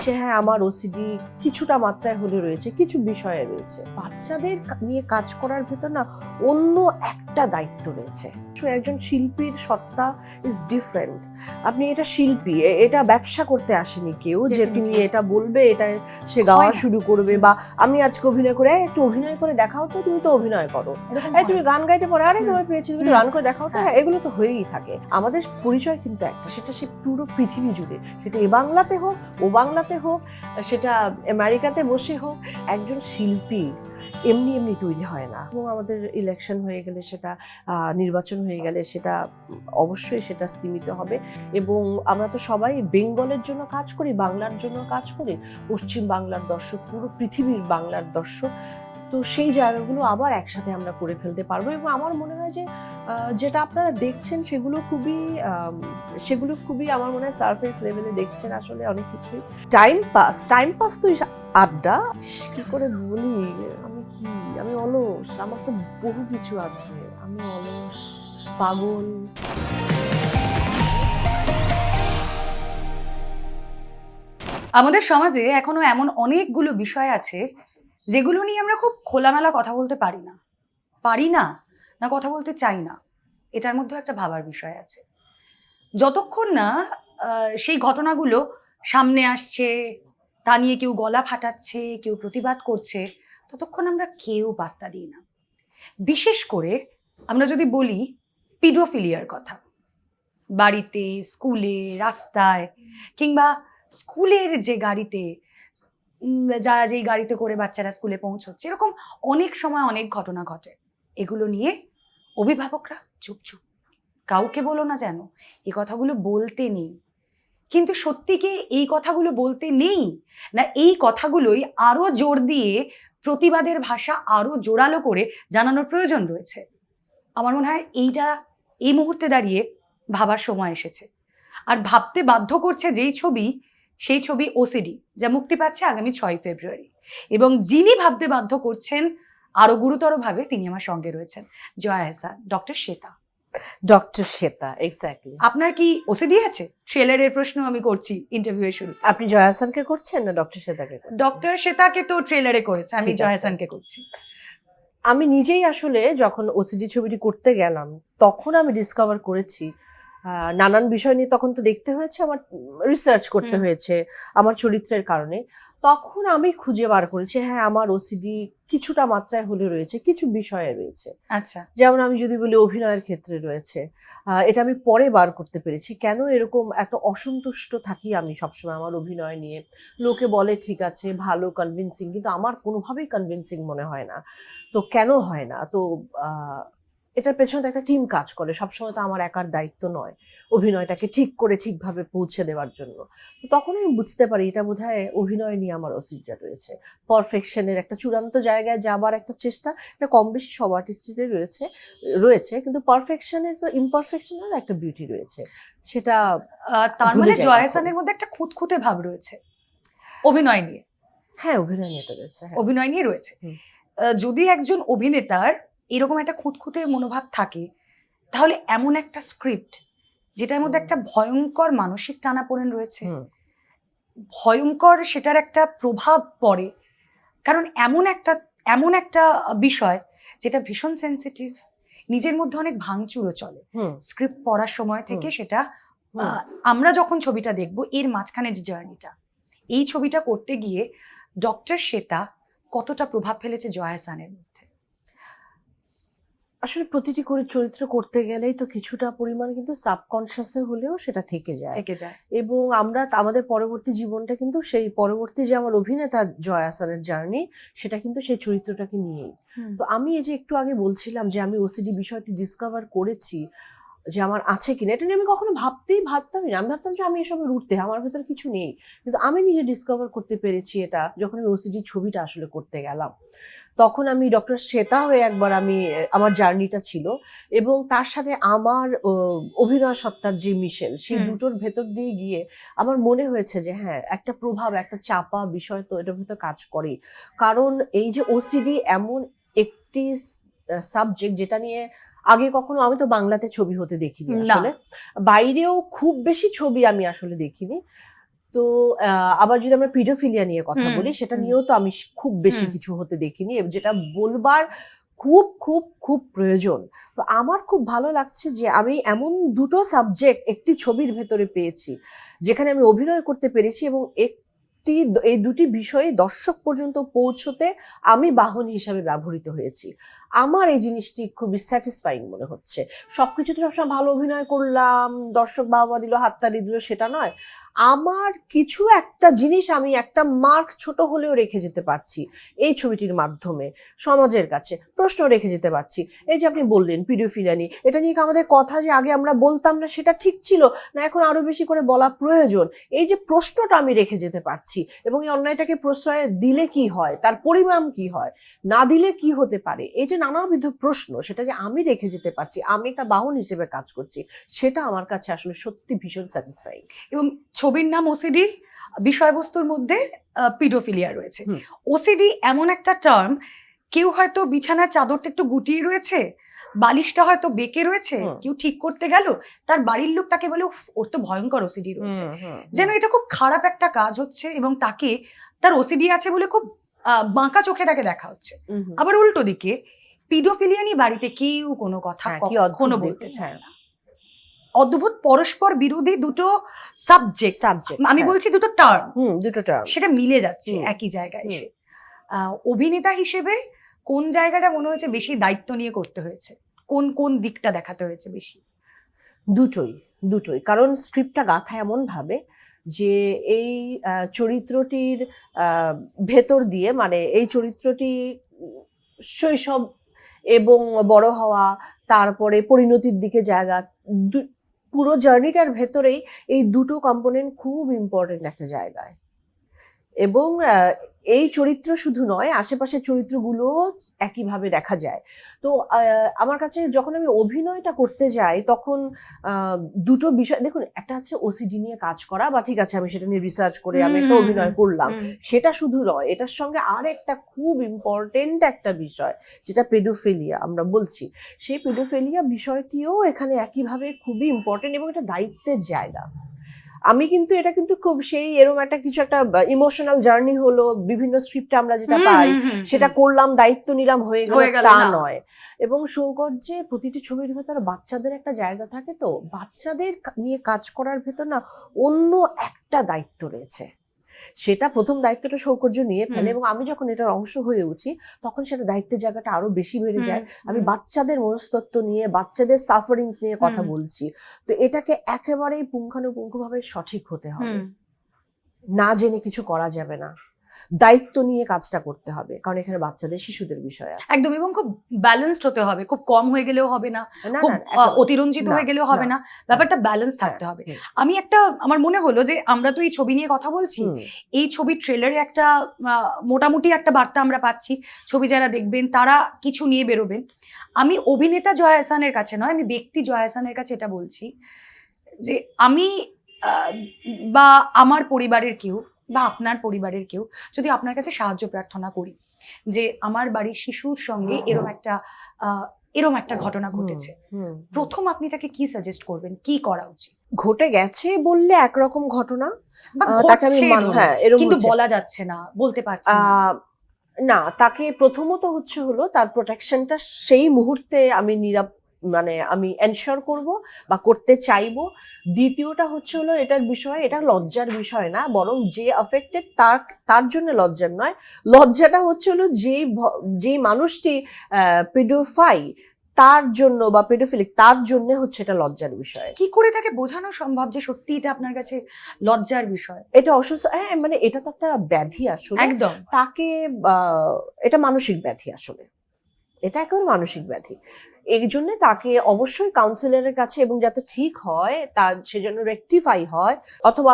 যে হ্যাঁ আমার ওসিডি কিছুটা মাত্রায় হলে রয়েছে, কিছু বিষয়ে রয়েছে। বাচ্চাদের নিয়ে কাজ করার ভেতর না অন্য একটা দায়িত্ব রয়েছে। একজন শিল্পীর সত্তা ইজ ডিফারেন্ট। আপনি এটা শিল্পী, এটা ব্যবসা করতে আসেনি কেউ যে তুমি এটা বলবে এটা সে গাওয়া শুরু করবে, বা আমি আজকে অভিনয় করে একটু অভিনয় করে দেখাও তো, তুমি তো অভিনয় করো, তুমি গান গাইতে পারো, আরে তোমার পেয়েছি তুমি গান করে দেখাও তো, এগুলো তো হয়েই থাকে। আমাদের পরিচয় কিন্তু একটা, সেটা সে পুরো পৃথিবী জুড়ে, সেটা এ বাংলাতে হোক ও বাংলাতে হোক, সেটা আমেরিকাতে বসে হোক, একজন শিল্পী এমনি এমনি তৈরি হয় না। এবং আমাদের ইলেকশন হয়ে গেলে, সেটা নির্বাচন হয়ে গেলে, সেটা অবশ্যই সেটা স্তীমিত হবে। এবং আমরা তো সবাই বেঙ্গলের জন্য কাজ করি, বাংলার জন্য কাজ করি, পশ্চিম বাংলার দর্শক, পুরো পৃথিবীর বাংলার দর্শক। তো সেই জায়গাগুলো আবার একসাথে আমরা করে ফেলতে পারবো। এবং আমার মনে হয় যে যেটা আপনারা দেখছেন সেগুলো খুবই আমার মনে হয় সারফেস লেভেলে দেখছেন। আসলে অনেক কিছুই টাইম পাস তো আড্ডা, কি করে বলি, আমি অলস, আমার তো বহু কিছু আছে, আমি অলস, পাগল। আমাদের সমাজে এখনো এমন অনেকগুলো বিষয় আছে যেগুলো নিয়ে আমরা খুব খোলামেলা কথা বলতে পারি না কথা বলতে চাই না। এটার মধ্যে একটা ভাবার বিষয় আছে। যতক্ষণ না সেই ঘটনাগুলো সামনে আসছে, তা নিয়ে কেউ গলা ফাটাচ্ছে, কেউ প্রতিবাদ করছে, ততক্ষণ আমরা কেউ পাত্তা দিই না। বিশেষ করে আমরা যদি বলি পিডোফিলিয়ার কথা, বাড়িতে, স্কুলে, রাস্তায়, কিংবা স্কুলের যে গাড়িতে, যারা যেই গাড়িতে করে বাচ্চারা স্কুলে পৌঁছচ্ছে, এরকম অনেক সময় অনেক ঘটনা ঘটে। এগুলো নিয়ে অভিভাবকরা চুপ, কাউকে বলো না যেন এই কথাগুলো বলতে নেই। কিন্তু সত্যি কি এই কথাগুলো বলতে নেই, না এই কথাগুলোই আরো জোর দিয়ে প্রতিবাদের ভাষা আরো জোরালো করে জানানোর প্রয়োজন রয়েছে? আমার মনে হয় এইটা এই মুহূর্তে দাঁড়িয়ে ভাবার সময় এসেছে। আর ভাবতে বাধ্য করছে সেই ছবি ওসিডি, যা মুক্তি পাচ্ছে আগামী 6 ফেব্রুয়ারি। এবং যিনি ভাবতে বাধ্য করছেন আরো গুরুতরভাবে, তিনি আমার সঙ্গে রয়েছেন, জয়া এহসান, ডক্টর শ্বেতা। এক্স্যাক্টলি। আপনার কি ওসিডি আছে? ট্রেলারের প্রশ্ন আমি করছি ইন্টারভিউ এর শুরুতে। আপনি জয়া হাসানকে করছেন না ডক্টর শ্বেতাকে? ডক্টর শ্বেতাকে তো ট্রেলারে করেছে, আমি জয়া হাসানকে করছি। আমি নিজেই আসলে যখন ওসিডি ছবিটি করতে গেলাম, তখন আমি ডিসকভার করেছি নানান বিষয় নিয়ে। তখন তো দেখতে হয়েছে, আমার রিসার্চ করতে হয়েছে আমার চরিত্রের কারণে। তখন আমি খুঁজে বার করেছি হ্যাঁ আমার ওসিডি কিছুটা মাত্রায় হলে রয়েছে, কিছু বিষয়ে রয়েছে। আচ্ছা, যেমন আমি যদি বলি অভিনয়ের ক্ষেত্রে রয়েছে, এটা আমি পরে বার করতে পেরেছি কেন এরকম এত অসন্তুষ্ট থাকি আমি সবসময় আমার অভিনয় নিয়ে। লোকে বলে ঠিক আছে ভালো, কনভিন্সিং, কিন্তু আমার কোনোভাবেই কনভিন্সিং মনে হয় না। তো কেন হয় না? তো এটার পেছনে তো একটা টিম কাজ করে, সবসময় তো আমার একার দায়িত্ব নয় অভিনয়টাকে ঠিক করে ঠিকভাবে পৌঁছে দেওয়ার জন্য। তো তখন আমি বুঝতে পারি এটা বোধহয় অভিনয় নিয়ে আমার অসিডটা রয়েছে, পারফেকশনের একটা চূড়ান্ত জায়গায় যাবার একটা চেষ্টা। এটা কম বেশি সব আর্টিস্টেরই রয়েছে, কিন্তু পারফেকশনের তো ইমপারফেকশনের একটা বিউটি রয়েছে, সেটা তার মানে জয়া এহসানের মধ্যে একটা খুঁতখুঁতে ভাব রয়েছে অভিনয় নিয়ে। হ্যাঁ, অভিনয় নিয়ে তো রয়েছে, অভিনয় নিয়ে রয়েছে। যদি একজন অভিনেতার এরকম একটা খুঁতখুঁতে মনোভাব থাকে, তাহলে এমন একটা স্ক্রিপ্ট যেটার মধ্যে একটা ভয়ঙ্কর মানসিক টানাপোড়েন রয়েছে, ভয়ঙ্কর সেটার একটা প্রভাব পড়ে। কারণ এমন একটা বিষয় যেটা ভীষণ সেন্সিটিভ, নিজের মধ্যে অনেক ভাঙচুরও চলে স্ক্রিপ্ট পড়ার সময় থেকে। সেটা আমরা যখন ছবিটা দেখবো, এর মাঝখানে যে জার্নিটা, এই ছবিটা করতে গিয়ে ডক্টর শ্বেতা কতটা প্রভাব ফেলেছে জয়া এহসানের মধ্যে? আসলে প্রতিটি করে চরিত্র করতে গেলেই তো কিছুটা পরিমাণ কিন্তু সাবকনশিয়াসে হলেও সেটা থেকে যায়। এবং আমরা আমাদের পরবর্তী জীবনটা কিন্তু সেই পরবর্তী যে আমার অভিনেতা জয়া আহসানের জার্নি, সেটা কিন্তু সেই চরিত্রটাকে নিয়েই। তো আমি এই যে একটু আগে বলছিলাম যে আমি ওসিডি বিষয়টি ডিসকভার করেছি যে আমার আছে কিনা, এটা নিয়ে আমি কখনো ভাবতামই না। আমি ভাবতাম যে আমি এসবের উঠতে, আমার ভেতরে কিছু নেই। কিন্তু আমি নিজে ডিসকভার করতে পেরেছি এটা যখন আমি ওসিডি ছবিটা আসলে করতে গেলাম। তখন আমি ডক্টর শ্বেতা হয়ে একবার আমার জার্নিটা ছিল, এবং তার সাথে আমার অভিনয় সত্তার যে মিশেল, সেই দুটোর ভেতর দিয়ে গিয়ে আমার মনে হয়েছে যে হ্যাঁ একটা প্রভাব, একটা চাপা বিষয় তো এটার ভেতর কাজ করে। কারণ এই যে ওসিডি এমন একটি সাবজেক্ট যেটা নিয়ে আগে কখনো আমি তো বাংলাতে ছবি হতে দেখিনি, আসলে বাইরেও খুব বেশি ছবি আমি আসলে দেখিনি। তো আবার যদি আমরা পিডোফিলিয়া নিয়ে কথা বলি, সেটা নিয়েও তো আমি খুব বেশি কিছু হতে দেখিনি, যেটা বলবার খুব খুব খুব প্রয়োজন। তো আমার খুব ভালো লাগছে যে আমি এমন দুটো সাবজেক্ট একটি ছবির ভেতরে পেয়েছি যেখানে আমি অভিনয় করতে পেরেছি, এবং এই দুটি বিষয়ে দর্শক পর্যন্ত পৌঁছতে আমি বাহন হিসাবে ব্যবহৃত হয়েছি। আমার এই জিনিসটি খুবই স্যাটিসফাইং মনে হচ্ছে। সবকিছু তো সবসময় ভালো অভিনয় করলাম, দর্শক বাহবা দিল, হাততালি দিল, সেটা নয়। আমার কিছু একটা জিনিস আমি একটা মার্ক ছোট হলেও রেখে যেতে পারছি এই ছবিটির মাধ্যমে, সমাজের কাছে প্রশ্ন রেখে যেতে পারছি। এই যে আপনি বললেন পিডোফিলিয়া নিয়ে, এটা নিয়ে আমাদের কথা যে আগে আমরা বলতাম না, সেটা ঠিক ছিল না, এখন আরো বেশি করে বলা প্রয়োজন। এই যে প্রশ্নটা আমি রেখে যেতে পারছি, এবং এই অন্যায়টাকে প্রশ্রয় দিলে কি হয়, তার পরিমাণ কি হয়, না দিলে কি হতে পারে, এই যে নানাবিধ প্রশ্ন, সেটা যে আমি রেখে যেতে পারছি, আমি একটা বাহন হিসেবে কাজ করছি, সেটা আমার কাছে আসলে সত্যি ভীষণ স্যাটিসফাইং। এবং ছবির নাম ওসিডি, বিষয়বস্তুর মধ্যে পিডোফিলিয়া রয়েছে। ওসিডি এমন একটা টার্ম, কেউ হয়তো বিছানার চাদরটা একটু গুটিয়ে রয়েছে, বালিশটা হয়তো বেঁকে রয়েছে, কেউ ঠিক করতে গেল, তার বাড়ির লোক তাকে বলে ওর তো ভয়ঙ্কর ওসিডি রয়েছে, যেন এটা খুব খারাপ একটা কাজ হচ্ছে, এবং তাকে তার ওসিডি আছে বলে খুব বাঁকা চোখে তাকে দেখা হচ্ছে। আবার উল্টো দিকে পিডোফিলিয়া নিয়ে বাড়িতে কেউ কোনো কথা কখনো বলতে চায় না। অদ্ভুত পরস্পর বিরোধী দুটো সাবজেক্ট, আমি বলছি দুটো টার্ম, সেটা মিলে যাচ্ছে একই জায়গায় এসে। অভিনেতা হিসেবে কোন জায়গাটা মনে হয়েছে বেশি দায়িত্ব নিয়ে করতে হয়েছে, কোন কোন দিকটা দেখাতে হয়েছে বেশি? দুটোই। কারণ স্ক্রিপ্টটা গাঁথা এমন ভাবে যে এই চরিত্রটির ভেতর দিয়ে, মানে এই চরিত্রটি শৈশব এবং বড় হওয়া, তারপরে পরিণতির দিকে জায়গা, পুরো জার্নিটার ভেতরেই এই দুটো কম্পোনেন্ট খুব ইম্পর্টেন্ট একটা জায়গায়। এবং এই চরিত্র শুধু নয়, আশেপাশের চরিত্রগুলো একইভাবে দেখা যায়। তো আমার কাছে যখন আমি অভিনয়টা করতে যাই, তখন দুটো বিষয়, দেখুন, একটা আছে ওসিডি নিয়ে কাজ করা, বা ঠিক আছে আমি সেটা নিয়ে রিসার্চ করে আমি একটা অভিনয় করলাম, সেটা শুধু নয়, এটার সঙ্গে আর একটা খুব ইম্পর্টেন্ট একটা বিষয়, যেটা পেডোফিলিয়া আমরা বলছি, সেই পেডোফিলিয়া বিষয়টিও এখানে একইভাবে খুবই ইম্পর্টেন্ট, এবং এটা দায়িত্বের জায়গা। আমি কিন্তু এটা কিন্তু খুব সেই এরকম একটা কিছু একটা ইমোশনাল জার্নি হলো, বিভিন্ন স্ক্রিপ্টে আমরা যেটা পাই সেটা করলাম, দায়িত্ব নিলাম, হয়ে গেল, তা নয়। এবং সৌগর্যে প্রতিটি ছবির ভেতরে বাচ্চাদের একটা জায়গা থাকে, তো বাচ্চাদের নিয়ে কাজ করার ভেতর না অন্য একটা দায়িত্ব রয়েছে, সেটা প্রথম দায়িত্বটা সৌকর্য নিয়ে ফেলে, এবং আমি যখন এটার অংশ হয়ে উঠি তখন সেটা দায়িত্বের জায়গাটা আরো বেশি বেড়ে যায়। আমি বাচ্চাদের মনস্তত্ত্ব নিয়ে, বাচ্চাদের সাফারিংস নিয়ে কথা বলছি, তো এটাকে একেবারেই পুঙ্খানুপুঙ্খভাবে সঠিক হতে হবে, না জেনে কিছু করা যাবে না, দায়িত্ব নিয়ে কাজটা করতে হবে, কারণ এখানে বাচ্চাদের, শিশুদের বিষয় আছে একদম। এবং খুব ব্যালেন্সড হতে হবে, খুব কম হয়ে গেলেও হবে না, খুব অতিরঞ্জিত হয়ে গেলেও হবে না, ব্যাপারটা ব্যালেন্স থাকতে হবে। আমি একটা, আমার মনে হলো যে আমরা তো এই ছবি নিয়ে কথা বলছি, এই ছবির ট্রেলারে একটা মোটামুটি একটা বার্তা আমরা পাচ্ছি, ছবি যারা দেখবেন তারা কিছু নিয়ে বেরোবেন। আমি অভিনেতা জয়া আহসানের কাছে নয়, আমি ব্যক্তি জয়া আহসানের কাছে এটা বলছি যে আমি বা আমার পরিবারের কেউ বা আপনার পরিবারের কেউ যদি আপনার কাছে সাহায্য প্রার্থনা করি যে আমার বাড়ির শিশুর সঙ্গে এরম একটা ঘটনা ঘটেছে, প্রথম আপনি তাকে কি সাজেস্ট করবেন, কি করা উচিত? ঘটে গেছে বললে একরকম ঘটনা, কিন্তু বলা যাচ্ছে না, বলতে পারছি না, তাকে প্রথমত হলো তার প্রোটেকশনটা সেই মুহূর্তে আমি আমি এনশিওর করব বা করতে চাইবো। দ্বিতীয়টা হলো এটার বিষয়, এটা লজ্জার বিষয় না, বরং যে অ্যাফেক্টেড তার জন্য লজ্জার নয়, লজ্জাটা হলো যেই মানুষটি পেডোফাইল তার জন্য বা পেডোফিলিক তার জন্য এটা লজ্জার বিষয়। কি করে তাকে বোঝানো সম্ভব যে সত্যি এটা আপনার কাছে লজ্জার বিষয়? এটা অসুস্থ, হ্যাঁ, মানে এটা তো একটা ব্যাধি আসলে, একদম তাকে এটা মানসিক ব্যাধি, আসলে এটা একেবারে মানসিক ব্যাধি। এই জন্য তাকে অবশ্যই কাউন্সিলরের কাছে, এবং যাতে ঠিক হয় তার সেজন্য রেকটিফাই হয়, অথবা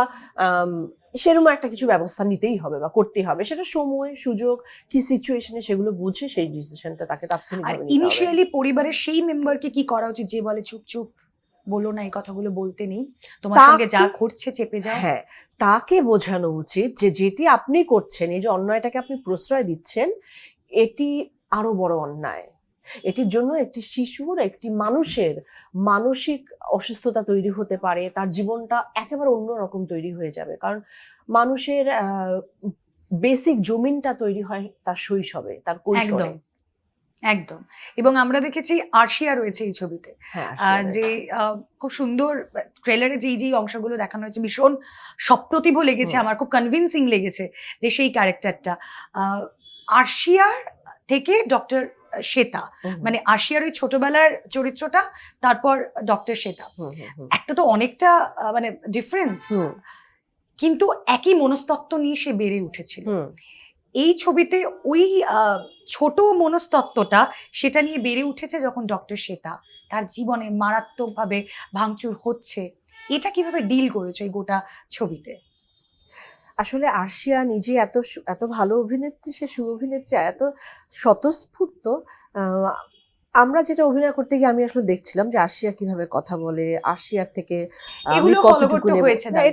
সেরকম একটা কিছু ব্যবস্থা নিতেই হবে বা করতেই হবে, সেটা সময় সুযোগ কি সিচুয়েশনে সেগুলো বুঝে সেই ডিসিশনটা তাকে তাৎক্ষণিকভাবে নিতে হবে। ইনিশিয়ালি পরিবারের সেই মেম্বারকে কি করা উচিত যে বলে চুপ চুপ বলো না, এই কথাগুলো বলতে নেই, তোমার সঙ্গে যা ঘটছে চেপে যাও? হ্যাঁ, তাকে বোঝানো উচিত যে যেটি আপনি করছেন, এই যে অন্যায়টাকে আপনি প্রশ্রয় দিচ্ছেন, এটি আরো বড় অন্যায়, এটির জন্য একটি শিশুর, একটি মানুষের মানসিক অসুস্থতা তৈরি হতে পারে, তার জীবনটা একেবারে অন্যরকম তৈরি হয়ে যাবে। কারণ মানুষের বেসিক জমিনটা তৈরি হয় তার শৈশবে, তার কৈশোরে। একদম একদম। এবং আমরা দেখেছি আরশিয়া রয়েছে এই ছবিতে, হ্যাঁ, যে খুব সুন্দর ট্রেলারে যেই যেই অংশগুলো দেখানো হয়েছে ভীষণ সপ্রতিভ লেগেছে, আমার খুব কনভিনসিং লেগেছে যে সেই ক্যারেক্টারটা আরশিয়ার থেকে ডক্টর শ্বেতা, মানে আরশিয়ার ওই ছোটবেলার চরিত্রটা, তারপর ডক্টর শ্বেতা, একটা তো অনেকটা মানে ডিফারেন্স, কিন্তু একই মনস্তত্ত্ব নিয়ে সে বেড়ে উঠেছিল। এই ছবিতে ওই ছোট মনস্তত্ত্বটা সেটা নিয়ে বেড়ে উঠেছে যখন ডক্টর শ্বেতা তার জীবনে মারাত্মকভাবে ভাঙচুর হচ্ছে। এটা কিভাবে ডিল করেছে এই গোটা ছবিতে? আসলে আরশিয়া নিজে এত ভালো অভিনেত্রী, সে সুঅভিনেত্রী, এত স্বতঃস্ফূর্ত। আমরা যেটা অভিনয় করতে গিয়ে আমি আসলে দেখছিলাম যে আরশিয়া কিভাবে কথা বলে, আরশিয়ার থেকে আমি এগুলো ফলো কতটুকু করতে নেব। হয়েছে না, দাদা।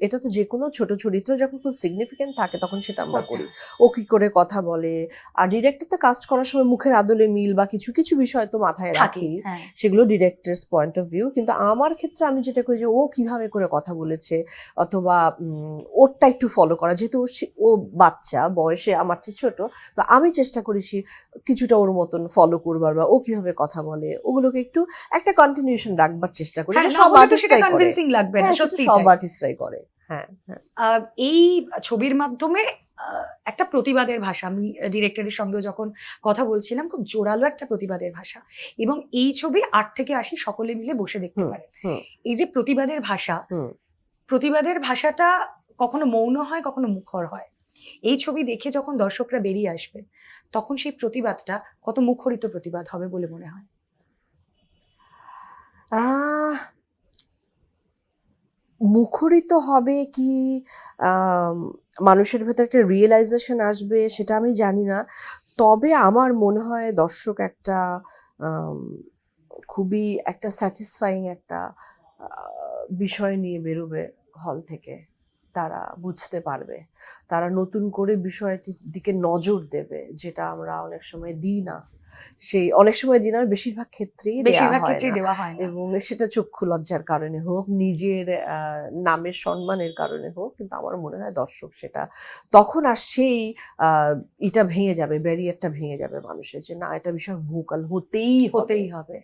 এটা তো যে কোনো ছোট চরিত্র যখন খুব সিগনিফিকেন্ট থাকে তখন সেটা আমরা করতে করি। হয়। ও কি করে কথা বলে, আর ডিরেক্টর তো কাস্ট করার সময় মুখের আদলে মিল বা কিছু কিছু বিষয় তো মাথায় থাকে, রাখি, হ্যাঁ। সেগুলো ডিরেক্টরস পয়েন্ট অফ ভিউ। কিন্তু আমার ক্ষেত্রে আমি যেটা করি যে ও কিভাবে করে কথা বলেছে, অথবা ওরটা একটু ফলো করা, যেহেতু ও বাচ্চা বয়সে আমার চেয়ে ছোট, তো আমি চেষ্টা করেছি কিছুটা ওর মতন ফলো করবার, বা ও কিভাবে কথা বলে ওগুলোকে একটু একটা কন্টিনিউশন রাখবার চেষ্টা করি। হ্যাঁ, এটা না সব হলে তো সেটা আর্টিস্টরাই করে। কনভিনসিং লাগবে না, হ্যাঁ, সেটা সত্যি সব তাই। আর্টিস্টরাই করে। হ্যাঁ, হ্যাঁ। এই ছবির মাধ্যমে একটা প্রতিবাদের ভাষা, আমি ডিরেক্টরের সঙ্গেও যখন কথা বলছিলাম, খুব জোরালো একটা প্রতিবাদের ভাষা, এবং এই ছবি ৮ থেকে ৮০ সকলে মিলে বসে দেখতে পারে। এই যে প্রতিবাদের ভাষা, প্রতিবাদের ভাষাটা কখনো মৌন হয়, কখনো মুখর হয়। এই ছবি দেখে যখন দর্শকরা বেরিয়ে আসবে তখন সেই প্রতিবাদটা কত মুখরিত প্রতিবাদ হবে বলে মনে হয়? মুখরিত হবে কি, মানুষের ভেতর একটা রিয়েলাইজেশন আসবে সেটা আমি জানি না। তবে আমার মনে হয় দর্শক একটা খুবই একটা স্যাটিসফাইং একটা বিষয় নিয়ে বেরোবে হল থেকে। তারা বুঝতে পারবে, তারা নতুন করে বিষয়টির দিকে নজর দেবে, যেটা আমরা অনেক সময় দিই না। সেই অনেক সময় দিই না, বেশিরভাগ ক্ষেত্রেই বেশিরভাগ ক্ষেত্রেই দেওয়া হয় না। এবং সেটা চক্ষু লজ্জার কারণে হোক, নিজের নামের সম্মানের কারণে হোক, কিন্তু আমার মনে হয় দর্শক সেটা তখন আর সেই এটা ভেঙে যাবে, ব্যারিয়ারটা ভেঙে যাবে মানুষের, যে না, এটা বিষয় ভোকাল হতেই হবে।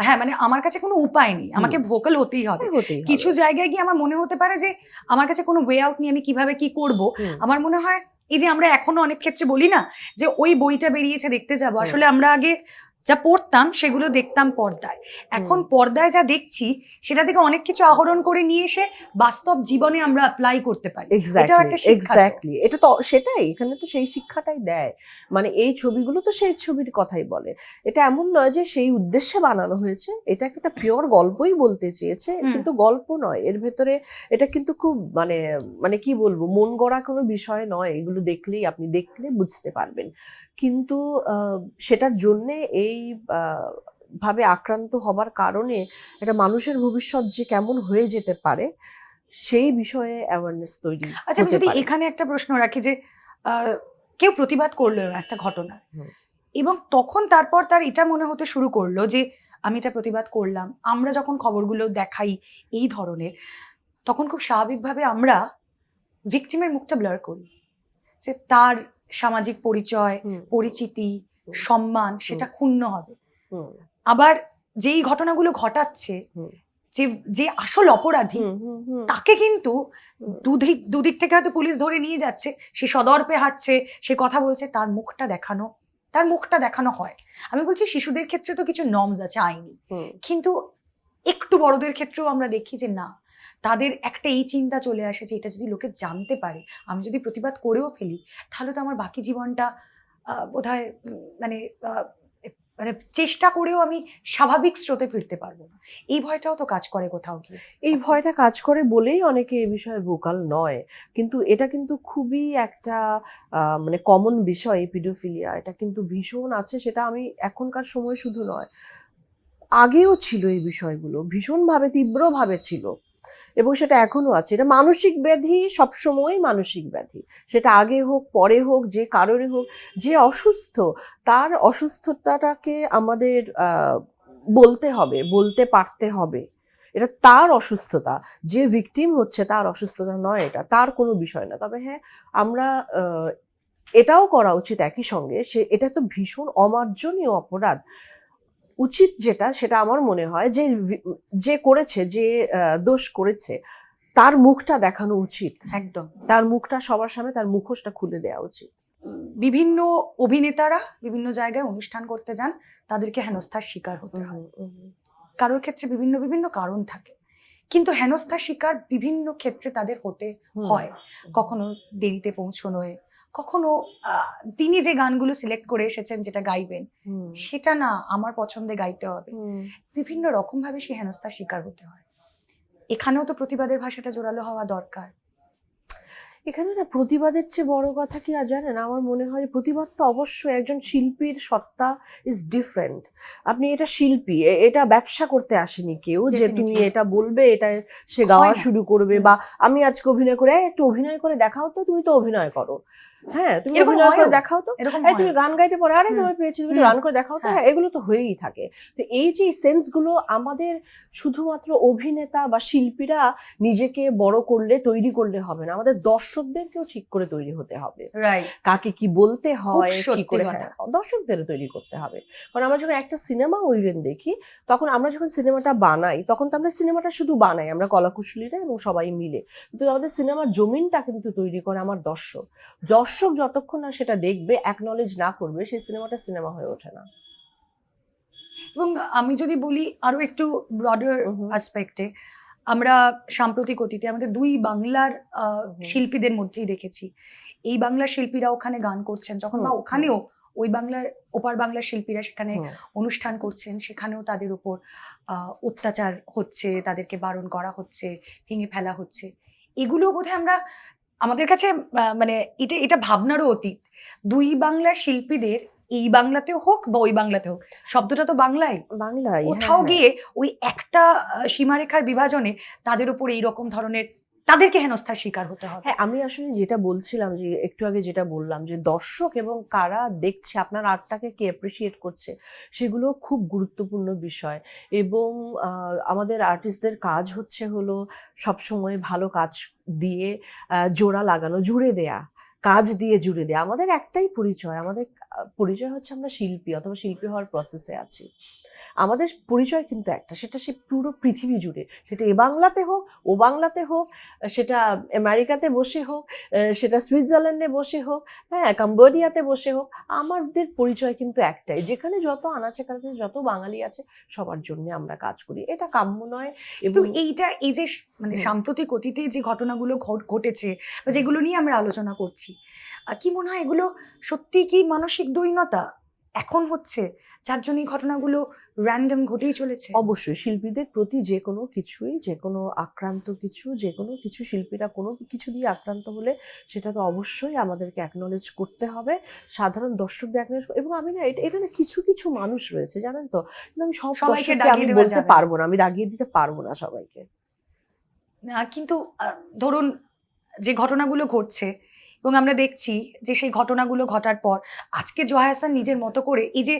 হ্যাঁ, মানে আমার কাছে কোনো উপায় নেই, আমাকে ভোকাল হতেই হবে। কিছু জায়গায় গিয়ে আমার মনে হতে পারে যে আমার কাছে কোনো ওয়ে আউট নেই, আমি কিভাবে কি করব। আমার মনে হয় এই যে আমরা এখনো অনেক ক্ষেত্রে বলি না যে ওই বইটা বেরিয়েছে দেখতে যাব, আসলে আমরা আগে যা পড়তাম সেগুলো দেখতাম পর্দায়, এখন পর্দায় যা দেখছি সেটা থেকে অনেক কিছু আহরণ করে নিয়ে এসে বাস্তব জীবনে আমরা অ্যাপ্লাই করতে পারি। এটাও একটা শিক্ষা। এক্স্যাক্টলি, এটা তো সেটাই, এখানে তো সেই শিক্ষাটাই দেয়। মানে এই ছবিগুলো তো সেই ছবির কথাই বলে। এটা এমন নয় যে সেই উদ্দেশ্যে বানানো হয়েছে, এটা একটা পিওর গল্পই বলতে চেয়েছে, কিন্তু গল্প নয় এর ভেতরে। এটা কিন্তু খুব মানে মানে কি বলবো, মন গড়া কোনো বিষয় নয়। এগুলো দেখলেই, আপনি দেখলে বুঝতে পারবেন। কিন্তু সেটার জন্যে এই ভাবে আক্রান্ত হবার কারণে একটা মানুষের ভবিষ্যৎ যে কেমন হয়ে যেতে পারে সেই বিষয়ে অ্যাওয়ারনেস তৈরি। আচ্ছা, আমি যদি এখানে একটা প্রশ্ন রাখি যে কেউ প্রতিবাদ করলো একটা ঘটনা, এবং তখন তারপর তার এটা মনে হতে শুরু করলো যে আমি এটা প্রতিবাদ করলাম, আমরা যখন খবরগুলো দেখাই এই ধরনের, তখন খুব স্বাভাবিকভাবে আমরা ভিকটিমের মুখটা ব্লার করি, যে তার সামাজিক পরিচয়, পরিচিতি, সম্মান সেটা ক্ষুণ্ণ হবে। আবার যেই ঘটনাগুলো ঘটাচ্ছে, যে আসল অপরাধী তাকে কিন্তু দুদিক থেকে হয়তো পুলিশ ধরে নিয়ে যাচ্ছে, সে সদর্পে হাঁটছে, সে কথা বলছে, তার মুখটা দেখানো হয়। আমি বলছি শিশুদের ক্ষেত্রে তো কিছু নর্মস আছে আইনি, কিন্তু একটু বড়দের ক্ষেত্রেও আমরা দেখি যে না, তাদের একটা এই চিন্তা চলে আসে যে এটা যদি লোকে জানতে পারে, আমি যদি প্রতিবাদ করেও ফেলি, তাহলে তো আমার বাকি জীবনটা বোধহয় মানে মানে চেষ্টা করেও আমি স্বাভাবিক স্রোতে ফিরতে পারবো না। এই ভয়টাও তো কাজ করে কোথাও গিয়ে। এই ভয়টা কাজ করে বলেই অনেকে এই বিষয়ে ভোকাল নয়। কিন্তু এটা কিন্তু খুবই একটা মানে কমন বিষয়, পিডোফিলিয়া। এটা কিন্তু ভীষণ আছে, সেটা আমি এখনকার সময় শুধু নয়, আগেও ছিল এই বিষয়গুলো, ভীষণভাবে তীব্রভাবে ছিল। এবং সেটা এখনো আছে। এটা মানসিক ব্যাধি, সবসময় মানসিক ব্যাধি, সেটা আগে হোক পরে হোক, যে কারোরই হোক, যে অসুস্থ তার অসুস্থতাটাকে আমাদের বলতে হবে, বলতে পারতে হবে। এটা তার অসুস্থতা, যে ভিকটিম হচ্ছে তার অসুস্থতা নয়, এটা তার কোনো বিষয় না। তবে হ্যাঁ, আমরা এটাও করা উচিত একই সঙ্গে, এটা তো ভীষণ অমার্জনীয় অপরাধ। উচিত যেটা, সেটা আমার মনে হয় যে যে করেছে, যে দোষ করেছে, তার মুখটা দেখানো উচিত। একদম, তার মুখটা সবার সামনে, তার মুখোশটা খুলে দেওয়া উচিত। বিভিন্ন অভিনেতারা বিভিন্ন জায়গায় অনুষ্ঠান করতে যান, তাদেরকে হেনস্থার শিকার হতে হয়। কারোর ক্ষেত্রে বিভিন্ন বিভিন্ন কারণ থাকে, কিন্তু হেনস্থার শিকার বিভিন্ন ক্ষেত্রে তাদের হতে হয়। কখনো দেরিতে পৌঁছনোয়, কখনো তিনি যে গানগুলো সিলেক্ট করে এসেছেন যেটা গাইবেন সেটা না আমার পছন্দে গাইতে হবে, বিভিন্ন রকম ভাবে সে হেনস্থার শিকার হতে হয়। এখানেও তো প্রতিবাদের ভাষাটা জোরালো হওয়া দরকার। এখানে না প্রতিবাদের চেয়ে বড় কথা কি আর জানেন, আমার মনে হয় প্রতিবাদ তো অবশ্যই, একজন শিল্পীর সত্তা ইজ ডিফারেন্ট। আপনি এটা শিল্পী, এটা ব্যবসা করতে আসেনি কেউ যে তুমি এটা বলবে, এটা সে গাওয়া শুরু করবে, বা আমি আজকে অভিনয় করে, একটু অভিনয় করে দেখাও তো, তুমি তো অভিনয় করো, হ্যাঁ তুমি অভিনয় করে দেখাও তো, তুমি গান গাইতে পারো, আরে তোমার পেয়েছি, তুমি গান করে দেখাও তো, হ্যাঁ এগুলো তো হয়েই থাকে। তো এই যে সেন্স গুলো আমাদের শুধুমাত্র অভিনেতা বা শিল্পীরা নিজেকে বড় করলে, তৈরি করলে হবে না, আমাদের দর্শকদেরকেও ঠিক করে তৈরি হতে হবে। কাকে কি বলতে হয়, কি করে, দর্শকদেরও তৈরি করতে হবে। কারণ আমরা যখন একটা সিনেমা ইভেন দেখি, তখন আমরা যখন সিনেমাটা বানাই, তখন তো আমরা সিনেমাটা শুধু বানাই, আমরা কলাকুশলীরা এবং সবাই মিলে, কিন্তু আমাদের সিনেমার জমিনটা কিন্তু তৈরি করে আমার দর্শক। দর্শক যতক্ষণ না সেটা দেখবে, অ্যাকনলেজ না করবে, সেই সিনেমাটা সিনেমা হয়ে ওঠে না। এবং আমি যদি বলি আরো একটু ব্রডার অ্যাসপেক্টে, আমরা সাম্প্রতিক অতীতে আমাদের দুই বাংলার শিল্পীদের মধ্যেই দেখেছি, এই বাংলার শিল্পীরা ওখানে গান করছেন যখন, বা ওখানেও ওই বাংলার ওপার বাংলার শিল্পীরা সেখানে অনুষ্ঠান করছেন, সেখানেও তাদের উপর অত্যাচার হচ্ছে, তাদেরকে বারণ করা হচ্ছে, ভেঙে ফেলা হচ্ছে। এগুলো বোধহয় আমরা, আমাদের কাছে মানে এটা ভাবনারও অতীত। দুই বাংলার শিল্পীদের এই বাংলাতেও হোক বা ওই বাংলাতে হোক, শব্দটা তো বাংলাই, কোথাও গিয়ে ওই একটা সীমারেখার বিভাজনে তাদের উপর এইরকম ধরনের, তাদেরকে হেনস্থার শিকার হতে হবে। হ্যাঁ, আমি আসলে যেটা বলছিলাম, যে একটু আগে যেটা বললাম, যে দর্শক এবং কারা দেখছে, আপনার আর্টটাকে কে অ্যাপ্রিসিয়েট করছে, সেগুলো খুব গুরুত্বপূর্ণ বিষয়। এবং আমাদের আর্টিস্টদের কাজ হচ্ছে হলো সবসময় ভালো কাজ দিয়ে জোড়া লাগানো, জুড়ে দেয়া, কাজ দিয়ে জুড়ে দেয়া। আমাদের একটাই পরিচয়, আমাদের পরিচয় হচ্ছে আমরা শিল্পী, অথবা শিল্পী হওয়ার প্রসেসে আছি। আমাদের পরিচয় কিন্তু একটা, সেটা সে পুরো পৃথিবী জুড়ে, সেটা এ বাংলাতে হোক, ও বাংলাতে হোক, সেটা আমেরিকাতে বসে হোক, সেটা সুইজারল্যান্ডে বসে হোক, হ্যাঁ কম্বোডিয়াতে বসে হোক, আমাদের পরিচয় কিন্তু একটাই। যেখানে যত আনাচে কানাচে যত বাঙালি আছে, সবার জন্য আমরা কাজ করি, এটা কাম্য নয়। এবং এইটা, এই যে মানে সাম্প্রতিক অতীতে যে ঘটনাগুলো ঘটেছে বা যেগুলো নিয়ে আমরা আলোচনা করছি, কি মনে হয় এগুলো সত্যি কি মানসিক দৈন্যতা এখন হচ্ছে, যার জন্য এই ঘটনাগুলো র্যান্ডম ঘটেই চলেছে? অবশ্যই শিল্পীদের প্রতি যে কোনো কিছুই, যে কোনো আক্রান্ত কিছু, যে কোনো কিছু, শিল্পীরা কোনো কিছু দিয়ে আক্রান্ত হলে সেটা তো অবশ্যই আমাদেরকে অ্যাকনলেজ করতে হবে, সাধারণ দর্শকদের অ্যাকনলেজ। এবং আমি না, এটা না, কিছু কিছু মানুষ রয়েছে জানেন তো, কিন্তু আমি সব দর্শককে আমি বলতে পারবো না, আমি দাগিয়ে দিতে পারবো না সবাইকে। কিন্তু ধরুন যে ঘটনাগুলো ঘটছে, এবং আমরা দেখছি যে সেই ঘটনাগুলো ঘটার পর আজকে জয়া আহসান নিজের মতো করে, এই যে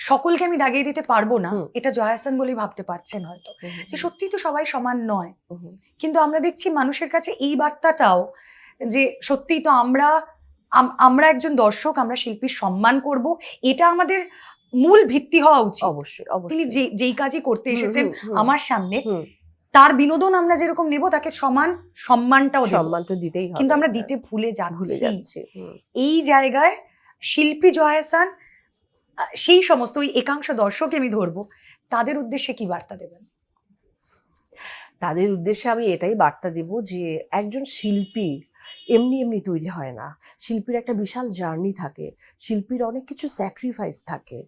সকলকে আমি দাগিয়ে দিতে পারবো না, এটা জয়া আহসান বলেই ভাবতে পারছেন হয়তো, যে সত্যিই তো সবাই সমান নয়। কিন্তু আমরা দেখছি মানুষের কাছে এই বার্তাটাও, যে সত্যিই তো আমরা একজন দর্শক, আমরা শিল্পীর সম্মান করব, এটা আমাদের মূল ভিত্তি হওয়া উচিত। অবশ্যই, তিনি যেই কাজই করতে এসেছেন আমার সামনে, তার বিনোদন আমরা যেরকম নেব, তাকে সম্মানটাও দিতেই হবে, কিন্তু আমরা দিতে ভুলে যাচ্ছি। এই জায়গায় শিল্পী জয়া আহসান, সেই সমস্ত ওই একাংশ দর্শক আমি ধরবো, তাদের উদ্দেশ্যে কি বার্তা দেবেন? তাদের উদ্দেশ্যে আমি এটাই বার্তা দেব, যে একজন শিল্পী এমনি এমনি তৈরি হয় না। শিল্পীর একটা বিশাল জার্নি থাকে, শিল্পীর অনেক কিছু স্যাক্রিফাইস থাকে,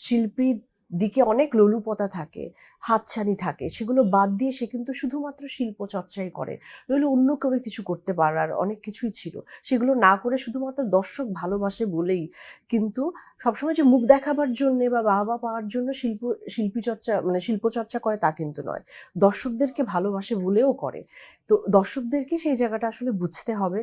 শিল্পীর দিকে অনেক লোলুপতা থাকে, হাতছানি থাকে, সেগুলো বাদ দিয়ে সে কিন্তু শুধুমাত্র শিল্প চর্চাই করে। নইলে অন্য করে কিছু করতে পারার অনেক কিছুই ছিল, সেগুলো না করে শুধুমাত্র দর্শক ভালোবাসে বলেই কিন্তু সবসময় যে মুখ দেখাবার জন্য বা বাহবা পাওয়ার জন্য শিল্পী চর্চা মানে শিল্প চর্চা করে তা কিন্তু নয়, দর্শকদেরকে ভালোবাসে বলেও করে। তো দর্শকদেরকে সেই জায়গাটা আসলে বুঝতে হবে,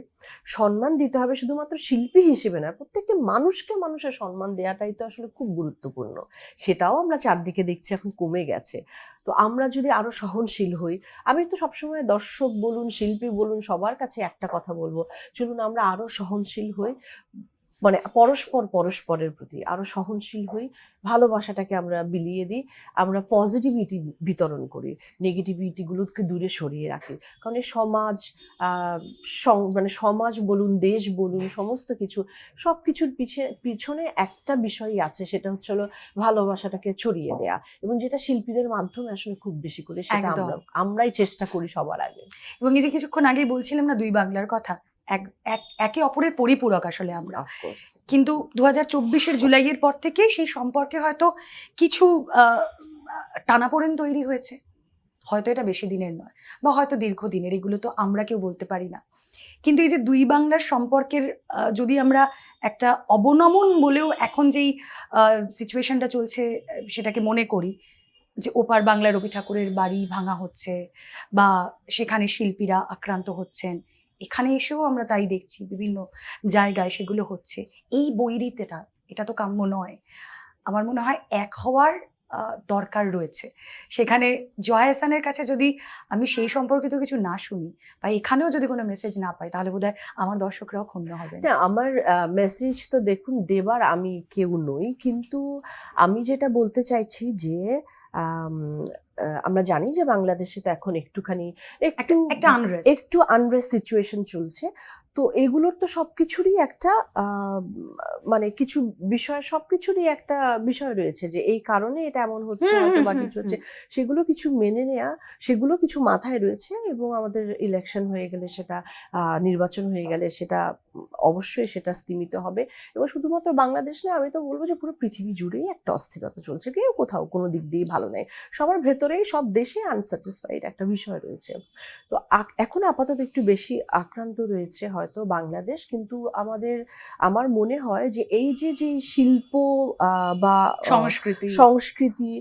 সম্মান দিতে হবে, শুধুমাত্র শিল্পী হিসেবে না, প্রত্যেকটা মানুষকে মানুষের সম্মান দেওয়াটাই তো আসলে খুব গুরুত্বপূর্ণ। সেটাও আমরা চারদিকে দেখছি এখন কমে গেছে। তো আমরা যদি আরো সহনশীল হই, আমি তো সবসময় দর্শক বলুন, শিল্পী বলুন, সবার কাছে একটা কথা বলবো, চলুন আমরা আরো সহনশীল হই, মানে পরস্পরের প্রতি আরো সহনশীল হই, ভালোবাসাটাকে আমরা বিলিয়ে দিই, আমরা পজিটিভিটি বিতরণ করি, নেগেটিভিটি গুলোকে দূরে সরিয়ে রাখি। কারণ এই সমাজ মানে সমাজ বলুন, দেশ বলুন, সমস্ত কিছু, সবকিছুর পিছনে একটা বিষয়ই আছে, সেটা হচ্ছে হলো ভালোবাসাটাকে ছড়িয়ে দেয়া, এবং যেটা শিল্পীদের মাধ্যমে আসলে খুব বেশি করে সেটা একদম। আমরাই চেষ্টা করি সবার আগে। এবং এই যে কিছুক্ষণ আগেই বলছিলাম না দুই বাংলার কথা, একে অপরের পরিপূরক আসলে আমরা। অফকোর্স। কিন্তু 2024-এর জুলাইয়ের পর থেকে সেই সম্পর্কে হয়তো কিছু টানাপোড়েন তৈরি হয়েছে, হয়তো এটা বেশি দিনের নয় বা হয়তো দীর্ঘদিনের, এগুলো তো আমরা কেউ বলতে পারি না। কিন্তু এই যে দুই বাংলার সম্পর্কের যদি আমরা একটা অবনমন বলেও এখন যেই সিচুয়েশনটা চলছে সেটাকে মনে করি, যে ওপার বাংলার রবি ঠাকুরের বাড়ি ভাঙা হচ্ছে বা সেখানে শিল্পীরা আক্রান্ত হচ্ছেন, এখানে এসেও আমরা তাই দেখছি বিভিন্ন জায়গায় সেগুলো হচ্ছে। এই বৈরিতেটা, এটা তো কাম্য নয়। আমার মনে হয় এক হওয়ার দরকার রয়েছে। সেখানে জয়া আহসানের কাছে যদি আমি সেই সম্পর্কিত কিছু না শুনি বা এখানেও যদি কোনো মেসেজ না পাই, তাহলে বোধহয় আমার দর্শকরাও ক্ষুণ্ণ হবে না। না, আমার মেসেজ তো দেখুন দেবার আমি কেউ নই, কিন্তু আমি যেটা বলতে চাইছি যে আম, আমরা জানি যে বাংলাদেশে তো এখন একটুখানি একটা আনরেস্ট। একটু আনরেস্ট সিচুয়েশন চলছে। তো এগুলোর তো সবকিছুরই একটা মানে কিছু বিষয়, সবকিছুরই একটা বিষয় রয়েছে যে এই কারণে এটা এমন হচ্ছে, হয়তো বা কিছু হচ্ছে, সেগুলো কিছু মেনে নেওয়া, সেগুলো কিছু মাথায় রয়েছে। এবং আমাদের ইলেকশন হয়ে গেলে সেটা নির্বাচন হয়ে গেলে সেটা অবশ্যই সেটা স্তীমিত হবে। এবং শুধুমাত্র বাংলাদেশ না, আমি তো বলবো যে পুরো পৃথিবী জুড়েই একটা অস্থিরতা চলছে, কেউ কোথাও কোনো দিক দিয়ে ভালো নেই, সবার ভেতরেই সব দেশে আনস্যাটিসফাইড একটা বিষয় রয়েছে। তো এখন আপাতত একটু বেশি আক্রান্ত রয়েছে হয়তো বাংলাদেশ, কিন্তু আমার মনে হয় যে এই যে শিল্প বা সংস্কৃতি,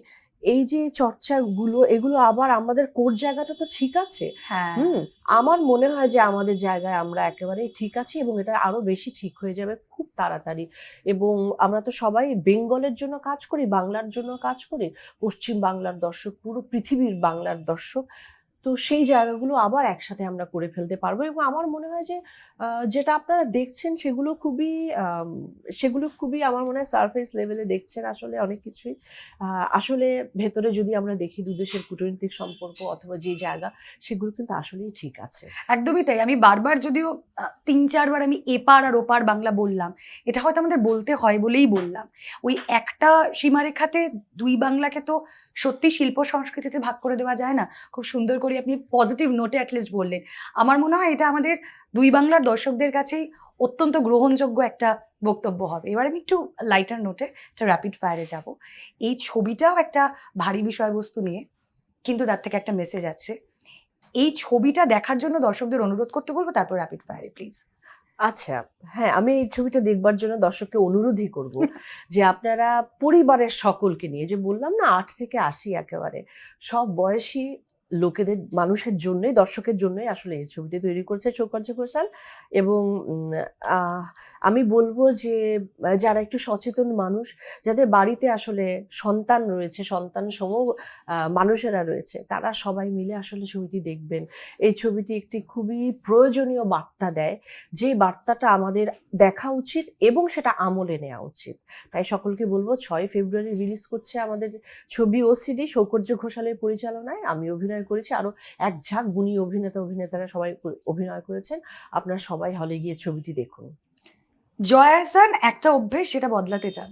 এই যে চর্চাগুলো, এগুলো আবার আমাদের কোর জায়গাটা তো ঠিক আছে। হ্যাঁ, আমার মনে হয় যে আমাদের জায়গায় আমরা একেবারেই ঠিক আছি, এবং এটা আরো বেশি ঠিক হয়ে যাবে খুব তাড়াতাড়ি। এবং আমরা তো সবাই বেঙ্গলের জন্য কাজ করি, বাংলার জন্য কাজ করি, পশ্চিম বাংলার দর্শক, পুরো পৃথিবীর বাংলার দর্শক। তো সেই জায়গাগুলো আবার একসাথে আমরা করে ফেলতে পারবো। এবং আমার মনে হয় যে যেটা আপনারা দেখছেন সেগুলো খুবই আমার মনে হয় সারফেস লেভেলে দেখছেন আসলে অনেক কিছুই। আসলে ভেতরে যদি আমরা দেখি দুদেশের কূটনৈতিক সম্পর্ক অথবা যে জায়গা, সেগুলো কিন্তু আসলেই ঠিক আছে। একদমই তাই। আমি বারবার যদিও ৩-৪ বার আমি এপার আর ওপার বাংলা বললাম, এটা হয়তো আমাদের বলতে হয় বলেই বললাম। ওই একটা সীমারেখাতে দুই বাংলাকে তো সত্যি শিল্প সংস্কৃতিতে ভাগ করে দেওয়া যায় না। খুব সুন্দর করে আপনি পজিটিভ নোটে অ্যাটলিস্ট বললেন। আমার মনে হয় এটা আমাদের দুই বাংলার দর্শকদের কাছেই অত্যন্ত গ্রহণযোগ্য একটা বক্তব্য হবে। এবার আমি একটু লাইটার নোটে একটা র্যাপিড ফায়ারে যাব। এই ছবিটাও একটা ভারী বিষয়বস্তু নিয়ে, কিন্তু তার থেকে একটা মেসেজ আছে। এই ছবিটা দেখার জন্য দর্শকদের অনুরোধ করতে বলবো, তারপর র্যাপিড ফায়ারে প্লিজ। আচ্ছা, হ্যাঁ, আমি এই ছবিটা দেখবার জন্য দর্শককে অনুরোধই করব যে আপনারা পরিবারের সকলকে নিয়ে, যে বললাম না 8 থেকে 80 একেবারে সব বয়সী লোকেদের, মানুষের জন্যই, দর্শকের জন্যই আসলে এই ছবিটি তৈরি করেছে সৌকর্য ঘোষাল। এবং আমি বলবো যে যারা একটু সচেতন মানুষ, যাদের বাড়িতে আসলে সন্তান রয়েছে, সন্তান সম মানুষেরা রয়েছে, তারা সবাই মিলে আসলে ছবিটি দেখবেন। এই ছবিটি একটি খুবই প্রয়োজনীয় বার্তা দেয়, যে বার্তাটা আমাদের দেখা উচিত এবং সেটা আমলে নেওয়া উচিত। তাই সকলকে বলবো, 6 ফেব্রুয়ারি রিলিজ করছে আমাদের ছবি OCD, সৌকর্য ঘোষালের পরিচালনায়। আমি অভিনয় করেছি, আরো এক ঝাঁক গুণী অভিনেতারা সবাই অভিনয় করেছেন। আপনারা সবাই হলে গিয়ে ছবিটি দেখুন। জয়া আহসান একটা অভ্যেস সেটা বদলাতে চান?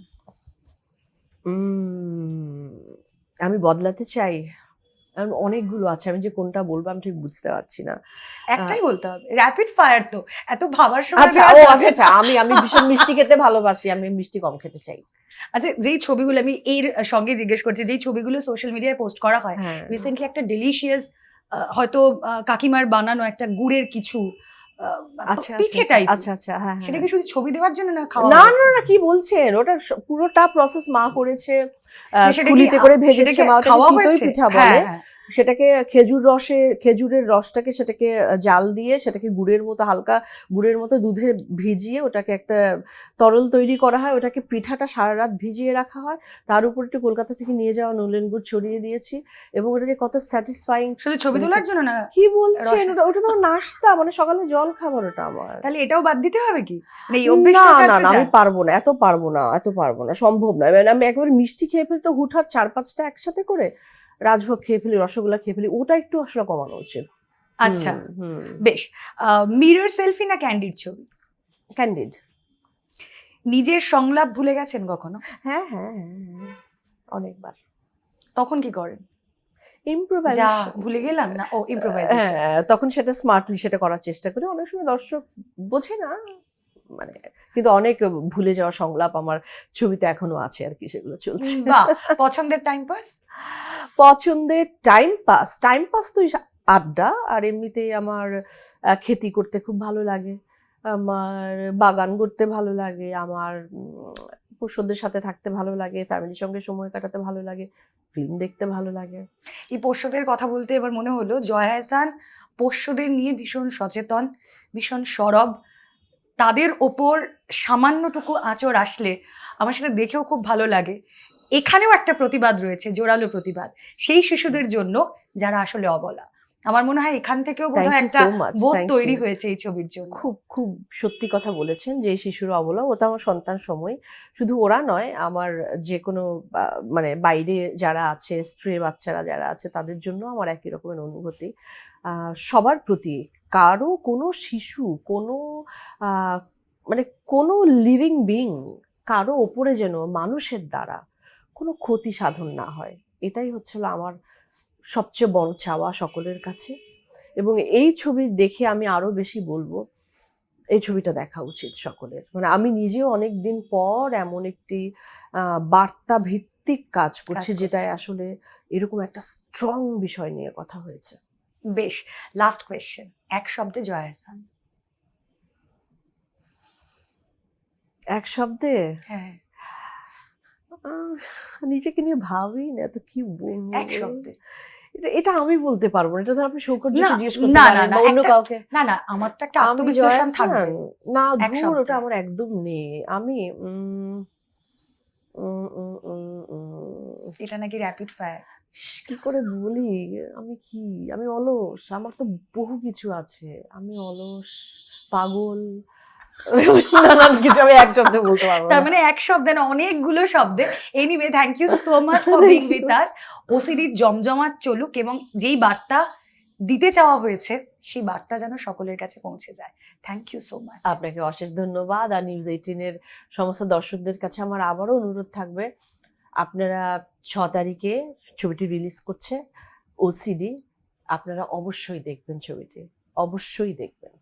আমি বদলাতে চাই, অনেকগুলো আছে, আমি যে কোনটা বলবো আমি ঠিক বুঝতে পারছি না। একটাই বলতে হবে, র্যাপিড ফায়ার তো এত ভাবার সময় আচ্ছা, দেওয়া যাবে না। আচ্ছা, আমি ভীষণ মিষ্টি খেতে ভালোবাসি, আমি মিষ্টি কম খেতে চাই। আচ্ছা, যেই ছবিগুলো আমি এর সঙ্গে জিজ্ঞেস করছি, যেই ছবিগুলো সোশ্যাল মিডিয়ায় পোস্ট করা হয়, হ্যাঁ রিসেন্টলি একটা ডেলিশিয়াস হয়তো কাকিমার বানানো একটা গুড়ের কিছু আচ্ছা পিঠে আচ্ছা টাইপ, আচ্ছা আচ্ছা হ্যাঁ সেটা হ্যাঁ কি শুধু ছবি দেওয়ার জন্য না খাওয়া না না হয়েছে? না কি বলছেন, ওটা পুরোটা প্রসেস মা করেছে, না, সেটা কি খুলিতে করে সেটা ভেজেছে কি মা, ওটাকে খাওয়া চিতই হয়েছে? পিঠা হ্যাঁ বলে। হ্যাঁ। সেটাকে খেজুরের রসটাকে সেটাকে জাল দিয়ে সেটাকে গুড়ের মতো হালকা গুড়ের মতো দুধে ভিজিয়ে ওটাকে একটা তরল তৈরি করা হয়, ওটাকে পিঠাটা সারা রাত ভিজিয়ে রাখা হয়, তার উপর একটু কলকাতা থেকে নিয়ে যাওয়া নলেন গুড় ছড়িয়ে দিয়েছি, এবং ওটা যে কত স্যাটিসফাইং। শুধু ছবি তোলার জন্য না? কি বলছেন, রসে? ওটা ওটা তো আমার নাস্তা, মানে সকালে জল খাবার ওটা আমার। তাহলে এটাও বাদ দিতে হবে কি? মানে এই না অভ্যেসটা না ছাড়তে না আমি চান? পারবো না, এত পারবো না, সম্ভব নয়। মানে আমি একবার মিষ্টি খেয়ে ফেলি তো হুটহাট 4-5টা একসাথে করে, রাজভোগ খেয়ে ফেলি, রসগোল্লা খেয়ে ফেলি, ওটা একটু আসলে কমানো উচিত। আচ্ছা, হুম বেশ। মিরর সেলফি না ক্যান্ডিড ছবি? ক্যান্ডিড। নিজের সংলাপ ভুলে গেছেন কখনো? হ্যাঁ হ্যাঁ হ্যাঁ হ্যাঁ, অনেকবার। তখন কি করেন? যা ইম্প্রোভাইজেশন। ভুলে গেলাম না, ও ইম্প্রোভাইজেশন। হ্যাঁ, তখন সেটা স্মার্টলি সেটা করার চেষ্টা করি। অনেক সময় দর্শক বোঝে না, মানে কিন্তু অনেক ভুলে যাওয়া সংলাপ আমার ছবিতে এখনো আছে আর কি, সেগুলো চলছে। বাহ, পছন্দের টাইম পাস? পছন্দের টাইম পাস তো আড্ডা, আর এমনিতেই আমার খেতি করতে খুব ভালো লাগে, আমার বাগান করতে ভালো লাগে, আমার পোষ্যদের সাথে থাকতে ভালো লাগে, ফ্যামিলির সঙ্গে সময় কাটাতে ভালো লাগে, ফিল্ম দেখতে ভালো লাগে। এই পোষ্যদের কথা বলতে এবার মনে হলো, জয়া আহসান পোষ্যদের নিয়ে ভীষণ সচেতন, ভীষণ সরব। তাদের ওপর সামান্যটুকু আঁচড় আসলে আমার সেটা দেখেও খুব ভালো লাগে। এখানেও একটা প্রতিবাদ রয়েছে, জোরালো প্রতিবাদ, সেই শিশুদের জন্য যারা আসলে অবলা। আমার মনে হয় এখান থেকেও থ্যাংক বোধহয় ইউ একটা সো মাচ, বোধ থ্যাংক তৈরি ইউ। হয়েছে এই ছবির জন্য। খুব খুব সত্যি কথা বলেছেন যে শিশুরা অবলা, ওটা আমার সন্তান সময়, শুধু ওরা নয়, আমার যে কোনো মানে বাইরে যারা আছে, স্ট্রে বাচ্চারা যারা আছে, তাদের জন্য আমার একই রকমের অনুভূতি। সবার প্রতি, কারো কোনো শিশু, কোনো মানে কোনো লিভিং বিং, কারো ওপরে যেন মানুষের দ্বারা কোনো ক্ষতি সাধন না হয়, এটাই হচ্ছিল আমার সবচেয়ে বড় চাওয়া সকলের কাছে। এবং এই ছবি দেখে আমি আরো বেশি বলবো, এই ছবিটা দেখা উচিত সকলের। মানে আমি নিজেও অনেক দিন পর এমন একটি বার্তা ভিত্তিক কাজ করছি যেটায় আসলে এরকম একটা স্ট্রং বিষয় নিয়ে কথা হয়েছে। বেশ, লাস্ট কোয়েশ্চেন, এক শব্দে জয়া আহসান। এক শব্দে হ্যাঁ, আহ, নিজেকে নিয়ে ভাবি না তো, কি বলবো, এক শব্দে। এটা আমি বলতে পারবো না, এটা তো আপনি না সৌকর্যকে জিজ্ঞেস করতে না না পারেন না, বা অন্য একটা, কাউকে। না না, আমার তো একটা আমি আত্মবিশ্লেষণ থাকবে। না, এক ধুর, শব্দে। ওটা আমার একদম নেই। আমি উম, উম, উম, উম, এটা নাকি র্যাপিড ফায়ার। কি করে বলি, আমি কি, আমি অলস, আমার তো বহু কিছু আছে, আমি অলস, পাগল, নানান কিছু আমি এক শব্দে বলতে পারবো তার না। মানে এক শব্দে না, অনেকগুলো শব্দে। Anyway, thank you so much for being with us. OCD জমজমাট চলুক, এবং যেই বার্তা দিতে চাওয়া হয়েছে সেই বার্তা যেন সকলের কাছে পৌঁছে যায়। Thank you so much. আপনাকে অশেষ ধন্যবাদ। আর নিউজ 18-এর সমস্ত দর্শকদের কাছে আমার আবারও অনুরোধ থাকবে, আপনারা 6 তারিখে ছবিটি রিলিজ করছে ওসিডি, আপনারা অবশ্যই দেখবেন ছবিটি, অবশ্যই দেখবেন।